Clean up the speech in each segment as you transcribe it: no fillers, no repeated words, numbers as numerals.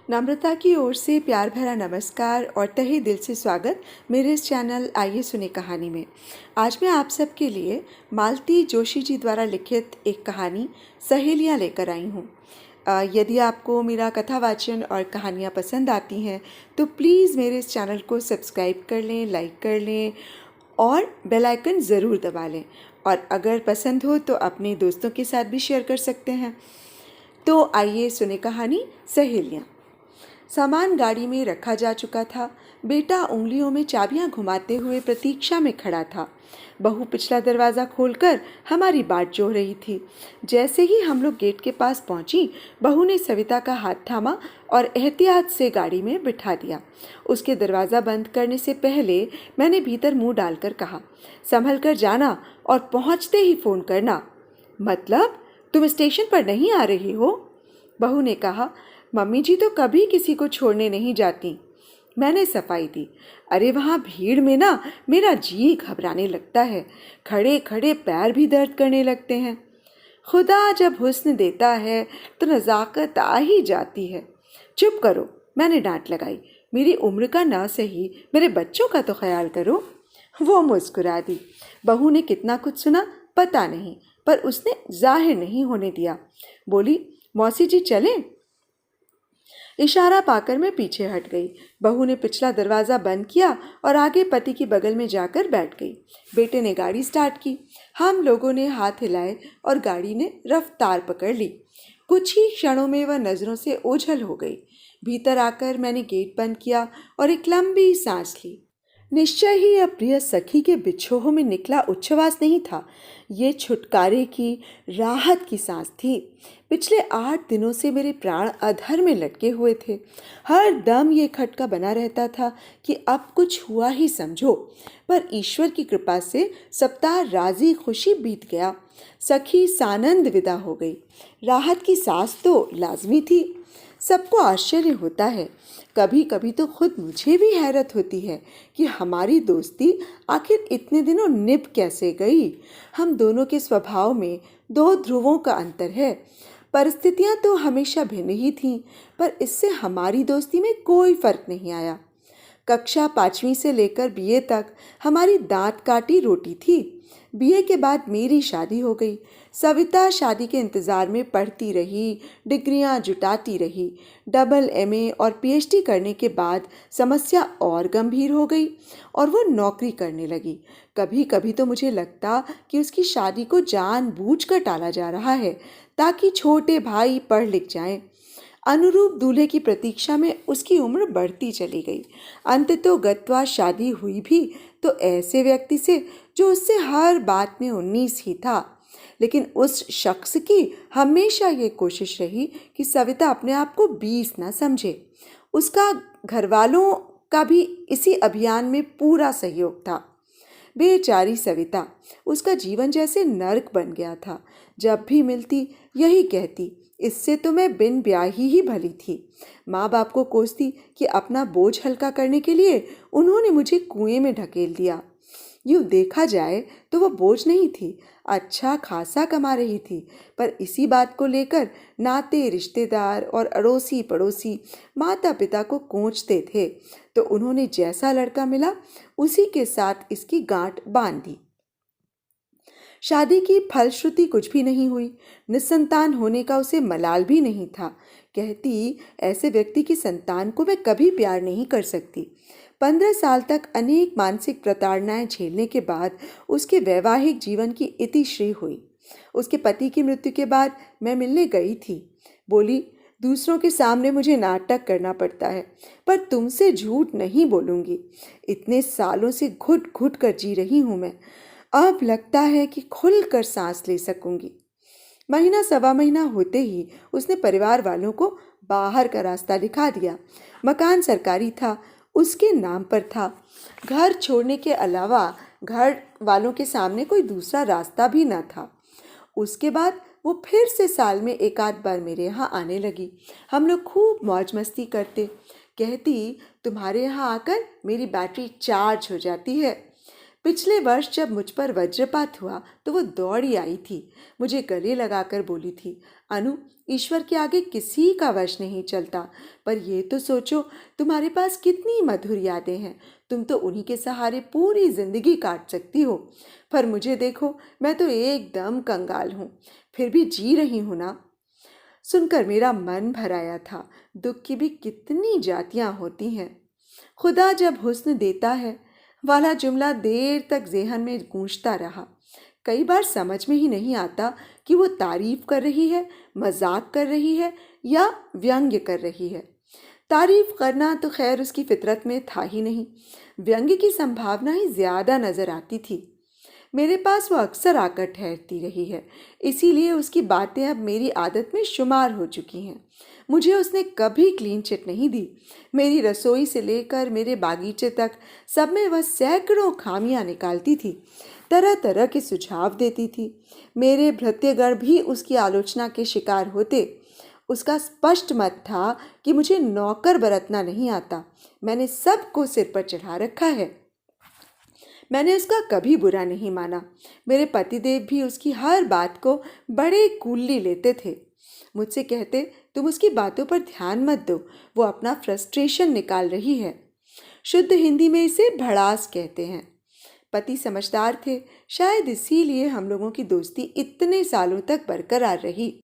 नम्रता की ओर से प्यार भरा नमस्कार और तहे दिल से स्वागत मेरे इस चैनल आइए सुने कहानी में। आज मैं आप सबके लिए मालती जोशी जी द्वारा लिखित एक कहानी सहेलियाँ लेकर आई हूँ। यदि आपको मेरा कथा वाचन और कहानियाँ पसंद आती हैं तो प्लीज़ मेरे इस चैनल को सब्सक्राइब कर लें, लाइक कर लें और बेल आइकन ज़रूर दबा लें। और अगर पसंद हो तो अपने दोस्तों के साथ भी शेयर कर सकते हैं। तो आइए सुने कहानी सहेलियाँ। सामान गाड़ी में रखा जा चुका था। बेटा उंगलियों में चाबियां घुमाते हुए प्रतीक्षा में खड़ा था। बहू पिछला दरवाज़ा खोलकर हमारी बाट जोह रही थी। जैसे ही हम लोग गेट के पास पहुंची, बहू ने सविता का हाथ थामा और एहतियात से गाड़ी में बिठा दिया। उसके दरवाज़ा बंद करने से पहले मैंने भीतर मुंह डालकर कहा, संभल कर जाना और पहुंचते ही फ़ोन करना। मतलब तुम स्टेशन पर नहीं आ रही हो? बहू ने कहा, मम्मी जी तो कभी किसी को छोड़ने नहीं जाती। मैंने सफाई दी, अरे वहाँ भीड़ में ना मेरा जी घबराने लगता है। खड़े खड़े पैर भी दर्द करने लगते हैं। खुदा जब हुस्न देता है तो नज़ाकत आ ही जाती है। चुप करो, मैंने डांट लगाई। मेरी उम्र का ना सही, मेरे बच्चों का तो ख्याल करो। वो मुस्कुरा दी। बहू ने कितना कुछ सुना पता नहीं, पर उसने जाहिर नहीं होने दिया। बोली, मौसी जी चलें? इशारा पाकर मैं पीछे हट गई। बहू ने पिछला दरवाज़ा बंद किया और आगे पति के बगल में जाकर बैठ गई। बेटे ने गाड़ी स्टार्ट की। हम लोगों ने हाथ हिलाए और गाड़ी ने रफ्तार पकड़ ली। कुछ ही क्षणों में वह नज़रों से ओझल हो गई। भीतर आकर मैंने गेट बंद किया और एक लंबी सांस ली। निश्चय ही अप्रिय सखी के बिछोह में निकला उच्छ्वास नहीं था, ये छुटकारे की, राहत की सांस थी। पिछले 8 दिनों से मेरे प्राण अधर में लटके हुए थे। हर दम ये खटका बना रहता था कि अब कुछ हुआ ही समझो। पर ईश्वर की कृपा से सप्ताह राजी खुशी बीत गया। सखी सानंद विदा हो गई। राहत की सांस तो लाजमी थी। सबको आश्चर्य होता है, कभी कभी तो खुद मुझे भी हैरत होती है कि हमारी दोस्ती आखिर इतने दिनों निभ कैसे गई। हम दोनों के स्वभाव में 2 ध्रुवों का अंतर है। परिस्थितियां तो हमेशा भिन्न ही थीं, पर इससे हमारी दोस्ती में कोई फर्क नहीं आया। कक्षा 5वीं से लेकर बीए तक हमारी दांत काटी रोटी थी। बीए के बाद मेरी शादी हो गई। सविता शादी के इंतज़ार में पढ़ती रही, डिग्रियां जुटाती रही। डबल एमए और पीएचडी करने के बाद समस्या और गंभीर हो गई और वो नौकरी करने लगी। कभी कभी तो मुझे लगता कि उसकी शादी को जानबूझकर टाला जा रहा है ताकि छोटे भाई पढ़ लिख जाएं। अनुरूप दूल्हे की प्रतीक्षा में उसकी उम्र बढ़ती चली गई। अंततः गत्वा शादी हुई भी तो ऐसे व्यक्ति से जो उससे हर बात में 19 ही था। लेकिन उस शख्स की हमेशा ये कोशिश रही कि सविता अपने आप को 20 ना समझे। उसका घरवालों का भी इसी अभियान में पूरा सहयोग था। बेचारी सविता, उसका जीवन जैसे नर्क बन गया था। जब भी मिलती यही कहती, इससे तो मैं बिन ब्याही ही भली थी। माँ बाप को कोसती कि अपना बोझ हल्का करने के लिए उन्होंने मुझे कुएं में ढकेल दिया। यूँ देखा जाए तो वह बोझ नहीं थी, अच्छा खासा कमा रही थी। पर इसी बात को लेकर नाते रिश्तेदार और अड़ोसी पड़ोसी माता पिता को कोंचते थे, तो उन्होंने जैसा लड़का मिला उसी के साथ इसकी गांठ बांध दी। शादी की फलश्रुति कुछ भी नहीं हुई। निसंतान होने का उसे मलाल भी नहीं था। कहती, ऐसे व्यक्ति की संतान को मैं कभी प्यार नहीं कर सकती। 15 साल तक अनेक मानसिक प्रताड़नाएं झेलने के बाद उसके वैवाहिक जीवन की इतिश्री हुई। उसके पति की मृत्यु के बाद मैं मिलने गई थी। बोली, दूसरों के सामने मुझे नाटक करना पड़ता है, पर तुमसे झूठ नहीं बोलूंगी। इतने सालों से घुट घुट कर जी रही हूं मैं। अब लगता है कि खुलकर सांस ले सकूंगी। महीना सवा महीना होते ही उसने परिवार वालों को बाहर का रास्ता दिखा दिया। मकान सरकारी था, उसके नाम पर था। घर छोड़ने के अलावा घर वालों के सामने कोई दूसरा रास्ता भी न था। उसके बाद वो फिर से साल में एक आध बार मेरे यहाँ आने लगी। हम लोग खूब मौज मस्ती करते। कहती, तुम्हारे यहाँ आकर मेरी बैटरी चार्ज हो जाती है। पिछले वर्ष जब मुझ पर वज्रपात हुआ तो वो दौड़ी आई थी, मुझे गले लगाकर बोली थी, अनु, ईश्वर के आगे किसी का वश नहीं चलता, पर ये तो सोचो तुम्हारे पास कितनी मधुर यादें हैं, तुम तो उन्हीं के सहारे पूरी जिंदगी काट सकती हो। पर मुझे देखो, मैं तो एकदम कंगाल हूँ, फिर भी जी रही हूँ ना। सुनकर मेरा मन भर आया था। दुख की भी कितनी जातियां होती हैं। खुदा जब हुस्न देता है वाला जुमला देर तक जेहन में गूंजता रहा। कई बार समझ में ही नहीं आता कि वो तारीफ कर रही है, मजाक कर रही है या व्यंग्य कर रही है। तारीफ करना तो खैर उसकी फितरत में था ही नहीं, व्यंग्य की संभावना ही ज्यादा नजर आती थी। मेरे पास वो अक्सर आकर ठहरती रही है, इसीलिए उसकी बातें अब मेरी आदत में शुमार हो चुकी हैं। मुझे उसने कभी क्लीन चिट नहीं दी। मेरी रसोई से लेकर मेरे बागीचे तक सब में वह सैकड़ों खामियां निकालती थी, तरह तरह के सुझाव देती थी। मेरे भृत्यगण भी उसकी आलोचना के शिकार होते। उसका स्पष्ट मत था कि मुझे नौकर बरतना नहीं आता, मैंने सबको सिर पर चढ़ा रखा है। मैंने उसका कभी बुरा नहीं माना। मेरे पतिदेव भी उसकी हर बात को बड़े कूली लेते थे। मुझसे कहते, तुम उसकी बातों पर ध्यान मत दो, वो अपना फ्रस्ट्रेशन निकाल रही है। शुद्ध हिंदी में इसे भड़ास कहते हैं। पति समझदार थे, शायद इसीलिए हम लोगों की दोस्ती इतने सालों तक बरकरार रही।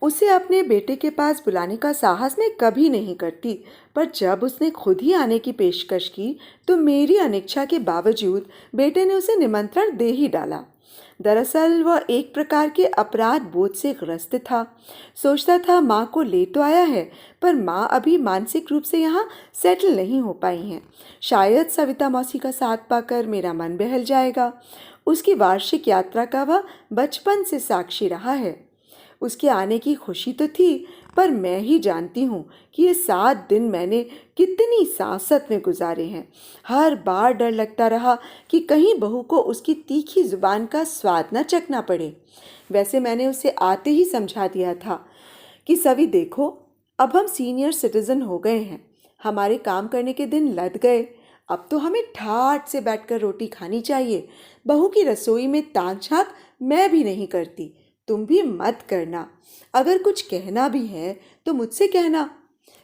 उसे अपने बेटे के पास बुलाने का साहस मैं कभी नहीं करती, पर जब उसने खुद ही आने की पेशकश की तो मेरी अनिच्छा के बावजूद बेटे ने उसे निमंत्रण दे ही डाला। दरअसल वह एक प्रकार के अपराध बोध से ग्रस्त था। सोचता था माँ को ले तो आया है, पर माँ अभी मानसिक रूप से यहाँ सेटल नहीं हो पाई हैं। शायद सविता मौसी का साथ पाकर मेरा मन बहल जाएगा। उसकी वार्षिक यात्रा का वह बचपन से साक्षी रहा है। उसके आने की खुशी तो थी, पर मैं ही जानती हूँ कि ये 7 दिन मैंने कितनी सांसत में गुजारे हैं। हर बार डर लगता रहा कि कहीं बहू को उसकी तीखी जुबान का स्वाद न चखना पड़े। वैसे मैंने उसे आते ही समझा दिया था कि सभी देखो, अब हम सीनियर सिटीजन हो गए हैं, हमारे काम करने के दिन लद गए, अब तो हमें ठाठ से बैठकर रोटी खानी चाहिए। बहू की रसोई में ताक झांक मैं भी नहीं करती, तुम भी मत करना। अगर कुछ कहना भी है तो मुझसे कहना।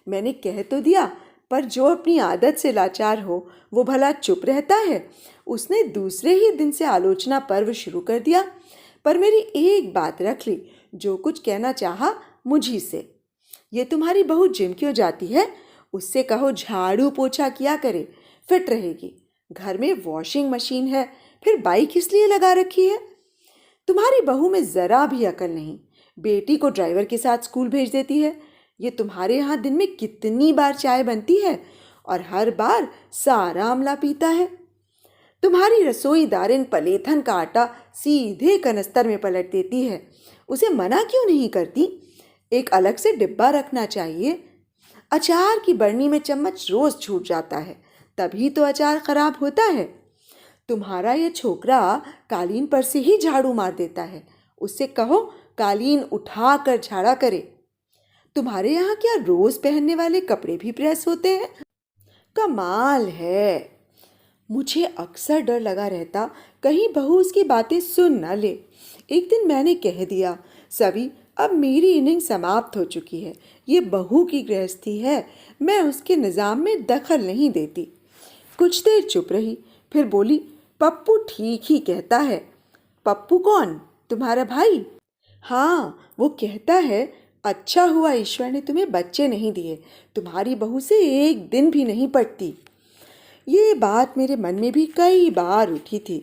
मैंने कह तो दिया, पर जो अपनी आदत से लाचार हो वो भला चुप रहता है। उसने दूसरे ही दिन से आलोचना पर्व शुरू कर दिया, पर मेरी एक बात रख ली, जो कुछ कहना चाहा मुझी से। ये तुम्हारी बहू जिम क्यों जाती है? उससे कहो झाड़ू पोछा किया करे, फिट रहेगी। घर में वॉशिंग मशीन है, फिर बाइक इसलिए लगा रखी है। तुम्हारी बहू में जरा भी अकल नहीं, बेटी को ड्राइवर के साथ स्कूल भेज देती है। ये तुम्हारे यहाँ दिन में कितनी बार चाय बनती है और हर बार सारा आमला पीता है। तुम्हारी रसोई दारिन पलेथन का आटा सीधे कनस्तर में पलट देती है, उसे मना क्यों नहीं करती? एक अलग से डिब्बा रखना चाहिए। अचार की बरनी में चम्मच रोज छूट जाता है, तभी तो अचार खराब होता है। तुम्हारा ये छोकरा कालीन पर से ही झाड़ू मार देता है, उससे कहो कालीन उठा कर झाड़ा करे। तुम्हारे यहाँ क्या रोज पहनने वाले कपड़े भी प्रेस होते हैं? कमाल है। मुझे अक्सर डर लगा रहता कहीं बहू उसकी बातें सुन न ले। एक दिन मैंने कह दिया, सवी, अब मेरी इनिंग समाप्त हो चुकी है, ये बहू की गृहस्थी है, मैं उसके निज़ाम में दखल नहीं देती। कुछ देर चुप रही, फिर बोली, पप्पू ठीक ही कहता है। पप्पू कौन? तुम्हारा भाई? हाँ, वो कहता है, अच्छा हुआ ईश्वर ने तुम्हें बच्चे नहीं दिए, तुम्हारी बहू से एक दिन भी नहीं पड़ती। ये बात मेरे मन में भी कई बार उठी थी,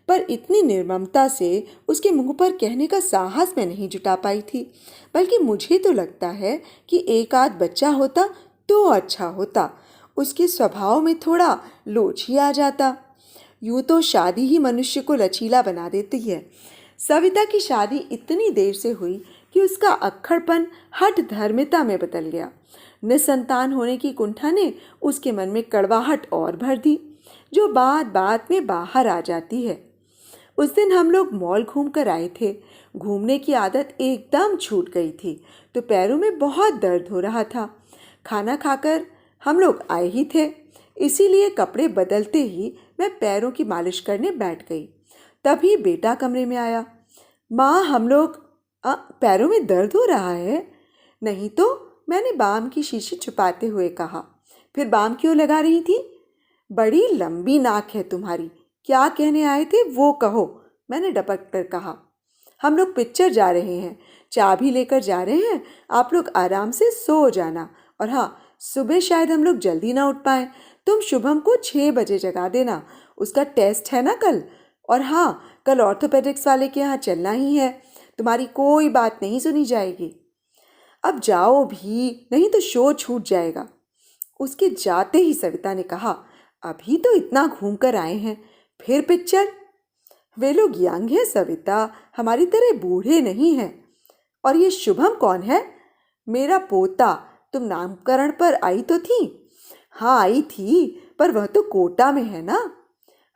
पर इतनी निर्ममता से उसके मुंह पर कहने का साहस मैं नहीं जुटा पाई थी। बल्कि मुझे तो लगता है कि एक आध बच्चा होता तो अच्छा होता, उसके स्वभाव में थोड़ा लोच ही आ जाता। यूं तो शादी ही मनुष्य को लचीला बना देती है। सविता की शादी इतनी देर से हुई कि उसका अक्खड़पन हठ धर्मिता में बदल गया। निसंतान होने की कुंठा ने उसके मन में कड़वाहट और भर दी, जो बात बात में बाहर आ जाती है। उस दिन हम लोग मॉल घूम कर आए थे। घूमने की आदत एकदम छूट गई थी, तो पैरों में बहुत दर्द हो रहा था। खाना खाकर हम लोग आए ही थे। इसीलिए कपड़े बदलते ही मैं पैरों की मालिश करने बैठ गई। तभी बेटा कमरे में आया। माँ, हम लोग पैरों में दर्द हो रहा है। नहीं तो, मैंने बाम की शीशी छुपाते हुए कहा। फिर बाम क्यों लगा रही थी? बड़ी लंबी नाक है तुम्हारी। क्या कहने आए थे वो कहो, मैंने डपक कर कहा। हम लोग पिक्चर जा रहे हैं, चाबी लेकर जा रहे हैं। आप लोग आराम से सो जाना। और हाँ, सुबह शायद हम लोग जल्दी ना उठ पाए। तुम शुभम को 6 बजे जगा देना, उसका टेस्ट है ना कल। और हाँ, कल ऑर्थोपेडिक्स वाले के यहाँ चलना ही है। तुम्हारी कोई बात नहीं सुनी जाएगी। अब जाओ भी, नहीं तो शो छूट जाएगा। उसके जाते ही सविता ने कहा, अभी तो इतना घूम कर आए हैं, फिर पिक्चर? वे लोग यंग हैं सविता, हमारी तरह बूढ़े नहीं हैं। और ये शुभम कौन है? मेरा पोता। तुम नामकरण पर आई तो थी? हाँ आई थी, पर वह तो कोटा में है ना।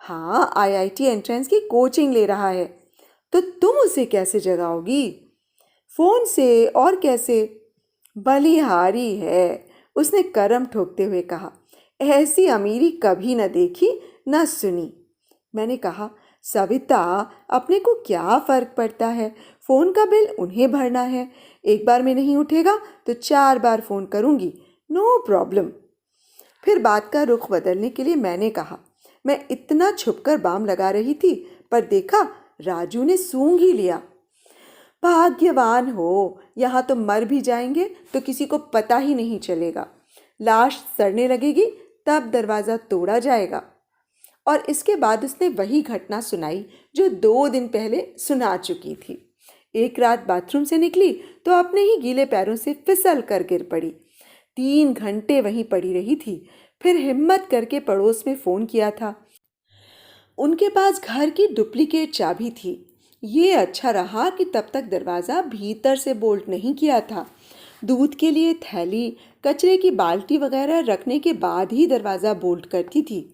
हाँ, आईआईटी एंट्रेंस की कोचिंग ले रहा है। तो तुम उसे कैसे जगाओगी? फोन से, और कैसे? बलिहारी है, उसने करम ठोकते हुए कहा। ऐसी अमीरी कभी न देखी न सुनी। मैंने कहा, सविता, अपने को क्या फर्क पड़ता है? फोन का बिल उन्हें भरना है। एक बार में नहीं उठेगा तो 4 बार फोन करूंगी, नो प्रॉब्लम। फिर बात का रुख बदलने के लिए मैंने कहा, मैं इतना छुपकर बाम लगा रही थी, पर देखा राजू ने सूंघ ही लिया। भाग्यवान हो, यहाँ तो मर भी जाएंगे तो किसी को पता ही नहीं चलेगा। लाश सड़ने लगेगी तब दरवाज़ा तोड़ा जाएगा। और इसके बाद उसने वही घटना सुनाई जो 2 दिन पहले सुना चुकी थी। एक रात बाथरूम से निकली तो अपने ही गीले पैरों से फिसल कर गिर पड़ी। 3 घंटे वहीं पड़ी रही थी। फिर हिम्मत करके पड़ोस में फ़ोन किया था। उनके पास घर की डुप्लीकेट चाबी थी। ये अच्छा रहा कि तब तक दरवाज़ा भीतर से बोल्ट नहीं किया था। दूध के लिए थैली, कचरे की बाल्टी वगैरह रखने के बाद ही दरवाज़ा बोल्ट करती थी।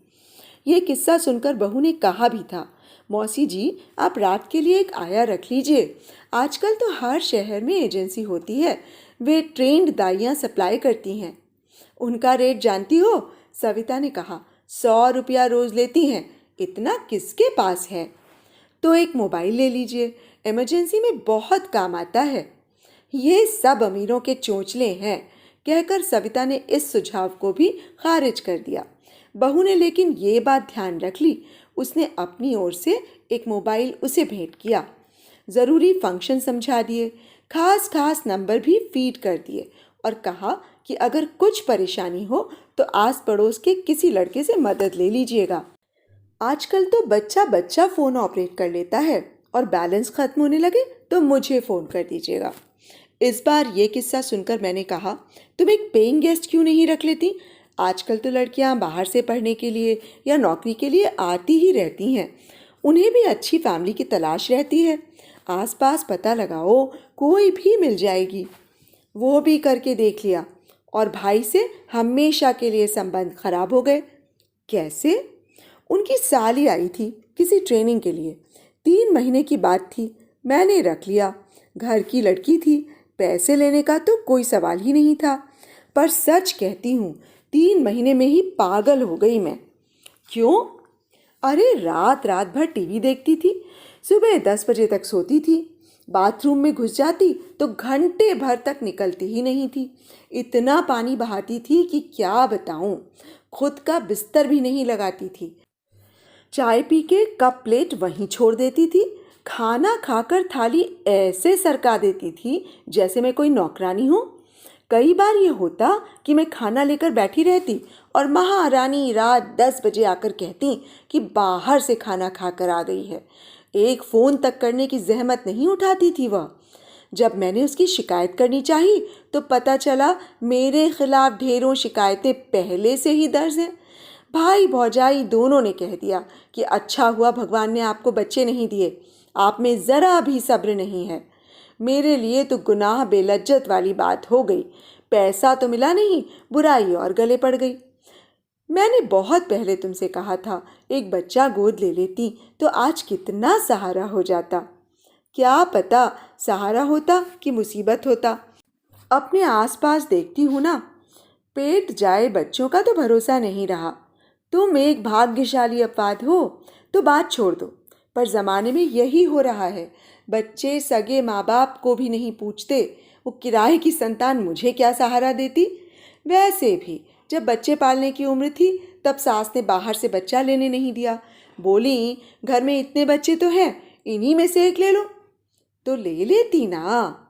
ये किस्सा सुनकर बहू ने कहा भी था, मौसी जी, आप रात के लिए एक आया रख लीजिए। आजकल तो हर शहर में एजेंसी होती है, वे ट्रेंड दाइयाँ सप्लाई करती हैं। उनका रेट जानती हो? सविता ने कहा, 100 रुपया रोज़ लेती हैं। इतना किसके पास है? तो एक मोबाइल ले लीजिए, इमरजेंसी में बहुत काम आता है। ये सब अमीरों के चोंचले हैं, कहकर सविता ने इस सुझाव को भी खारिज कर दिया। बहू ने लेकिन ये बात ध्यान रख ली। उसने अपनी ओर से एक मोबाइल उसे भेंट किया। ज़रूरी फंक्शन समझा दिए, खास खास नंबर भी फीड कर दिए और कहा कि अगर कुछ परेशानी हो तो आस पड़ोस के किसी लड़के से मदद ले लीजिएगा। आजकल तो बच्चा बच्चा फ़ोन ऑपरेट कर लेता है, और बैलेंस ख़त्म होने लगे तो मुझे फ़ोन कर दीजिएगा। इस बार ये किस्सा सुनकर मैंने कहा, तुम एक पेइंग गेस्ट क्यों नहीं रख लेती? आजकल तो लड़कियां बाहर से पढ़ने के लिए या नौकरी के लिए आती ही रहती हैं। उन्हें भी अच्छी फैमिली की तलाश रहती है। आसपास पता लगाओ, कोई भी मिल जाएगी। वो भी करके देख लिया, और भाई से हमेशा के लिए संबंध खराब हो गए। कैसे? उनकी साली आई थी किसी ट्रेनिंग के लिए। 3 महीने की बात थी, मैंने रख लिया। घर की लड़की थी, पैसे लेने का तो कोई सवाल ही नहीं था। पर सच कहती हूँ, 3 महीने में ही पागल हो गई मैं। क्यों? अरे रात रात भर टीवी देखती थी, सुबह 10 बजे तक सोती थी। बाथरूम में घुस जाती तो घंटे भर तक निकलती ही नहीं थी। इतना पानी बहाती थी कि क्या बताऊं। खुद का बिस्तर भी नहीं लगाती थी। चाय पी के कप प्लेट वहीं छोड़ देती थी। खाना खाकर थाली ऐसे सरका देती थी जैसे मैं कोई नौकरानी हूँ। कई बार ये होता कि मैं खाना लेकर बैठी रहती और महारानी रात 10 बजे आकर कहती कि बाहर से खाना खाकर आ गई है। एक फ़ोन तक करने की जहमत नहीं उठाती थी वह। जब मैंने उसकी शिकायत करनी चाहिए तो पता चला मेरे खिलाफ ढेरों शिकायतें पहले से ही दर्ज हैं। भाई भौजाई दोनों ने कह दिया कि अच्छा हुआ भगवान ने आपको बच्चे नहीं दिए, आप में ज़रा भी सब्र नहीं है। मेरे लिए तो गुनाह बेलज्जत वाली बात हो गई। पैसा तो मिला नहीं, बुराई और गले पड़ गई। मैंने बहुत पहले तुमसे कहा था, एक बच्चा गोद ले लेती तो आज कितना सहारा हो जाता। क्या पता सहारा होता कि मुसीबत होता। अपने आसपास देखती हूँ ना, पेट जाए बच्चों का तो भरोसा नहीं रहा। तुम एक भाग्यशाली अपवाद हो तो बात छोड़ दो, पर ज़माने में यही हो रहा है। बच्चे सगे माँ बाप को भी नहीं पूछते। वो किराए की संतान मुझे क्या सहारा देती। वैसे भी जब बच्चे पालने की उम्र थी तब सास ने बाहर से बच्चा लेने नहीं दिया। बोली, घर में इतने बच्चे तो हैं, इन्हीं में से एक ले लो। तो ले लेती ना।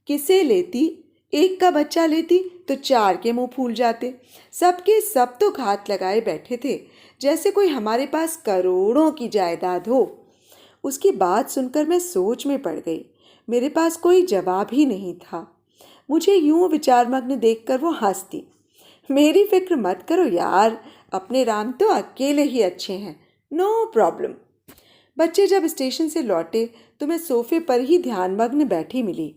किसे लेती? एक का बच्चा लेती तो चार के मुंह फूल जाते। सबके सब तो घात लगाए बैठे थे, जैसे कोई हमारे पास करोड़ों की जायदाद हो। उसकी बात सुनकर मैं सोच में पड़ गई। मेरे पास कोई जवाब ही नहीं था। मुझे यूं विचारमग्न देखकर वो हंसती। मेरी फिक्र मत करो यार, अपने राम तो अकेले ही अच्छे हैं, नो प्रॉब्लम। बच्चे जब स्टेशन से लौटे तो मैं सोफे पर ही ध्यानमग्न बैठी मिली।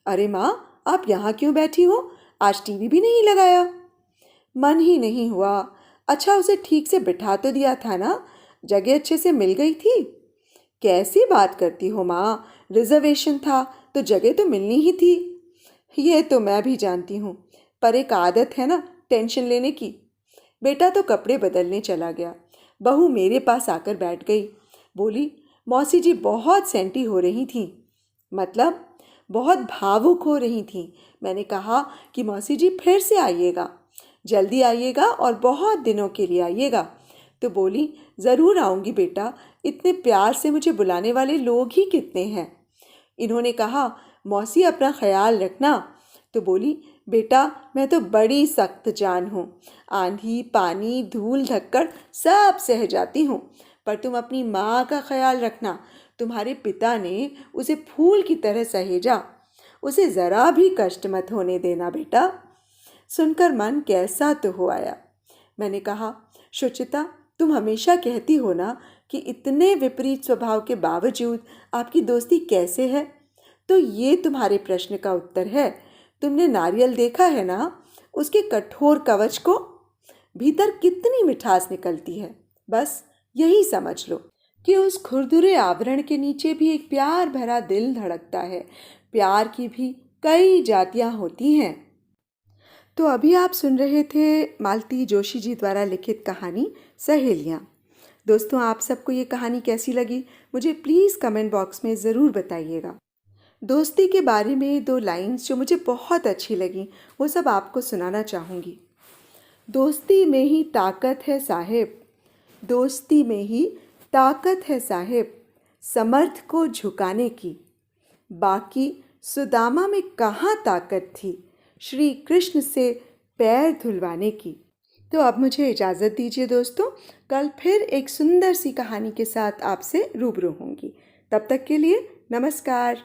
अरे माँ, आप यहाँ क्यों बैठी हो? आज टीवी भी नहीं लगाया? मन ही नहीं हुआ। अच्छा, उसे ठीक से बिठा तो दिया था ना, जगह अच्छे से मिल गई थी। कैसी बात करती हो माँ, रिजर्वेशन था तो जगह तो मिलनी ही थी। ये तो मैं भी जानती हूँ, पर एक आदत है ना टेंशन लेने की। बेटा तो कपड़े बदलने चला गया। बहू मेरे पास आकर बैठ गई। बोली, मौसी जी बहुत सेंटी हो रही थी, मतलब बहुत भावुक हो रही थी। मैंने कहा कि मौसी जी फिर से आइएगा, जल्दी आइएगा और बहुत दिनों के लिए आइएगा। तो बोली, ज़रूर आऊँगी बेटा, इतने प्यार से मुझे बुलाने वाले लोग ही कितने हैं। इन्होंने कहा, मौसी अपना ख्याल रखना। तो बोली, बेटा मैं तो बड़ी सख्त जान हूँ, आंधी पानी धूल धक्कड़ सब सह जाती हूँ, पर तुम अपनी माँ का ख्याल रखना। तुम्हारे पिता ने उसे फूल की तरह सहेजा, उसे ज़रा भी कष्ट मत होने देना बेटा। सुनकर मन कैसा तो हो आया। मैंने कहा, शुचिता, तुम हमेशा कहती हो ना कि इतने विपरीत स्वभाव के बावजूद आपकी दोस्ती कैसे है, तो ये तुम्हारे प्रश्न का उत्तर है। तुमने नारियल देखा है ना, उसके कठोर कवच को, भीतर कितनी मिठास निकलती है। बस यही समझ लो कि उस खुरदुरे आवरण के नीचे भी एक प्यार भरा दिल धड़कता है। प्यार की भी कई जातियां होती हैं। तो अभी आप सुन रहे थे मालती जोशी जी द्वारा लिखित कहानी सहेलियाँ। दोस्तों, आप सबको ये कहानी कैसी लगी मुझे प्लीज़ कमेंट बॉक्स में ज़रूर बताइएगा। दोस्ती के बारे में दो लाइंस जो मुझे बहुत अच्छी लगी वो सब आपको सुनाना चाहूँगी। दोस्ती में ही ताकत है साहिब, दोस्ती में ही ताकत है साहिब, समर्थ को झुकाने की। बाकी सुदामा में कहाँ ताकत थी, श्री कृष्ण से पैर धुलवाने की। तो अब मुझे इजाज़त दीजिए दोस्तों, कल फिर एक सुंदर सी कहानी के साथ आपसे रूबरू होंगी। तब तक के लिए नमस्कार।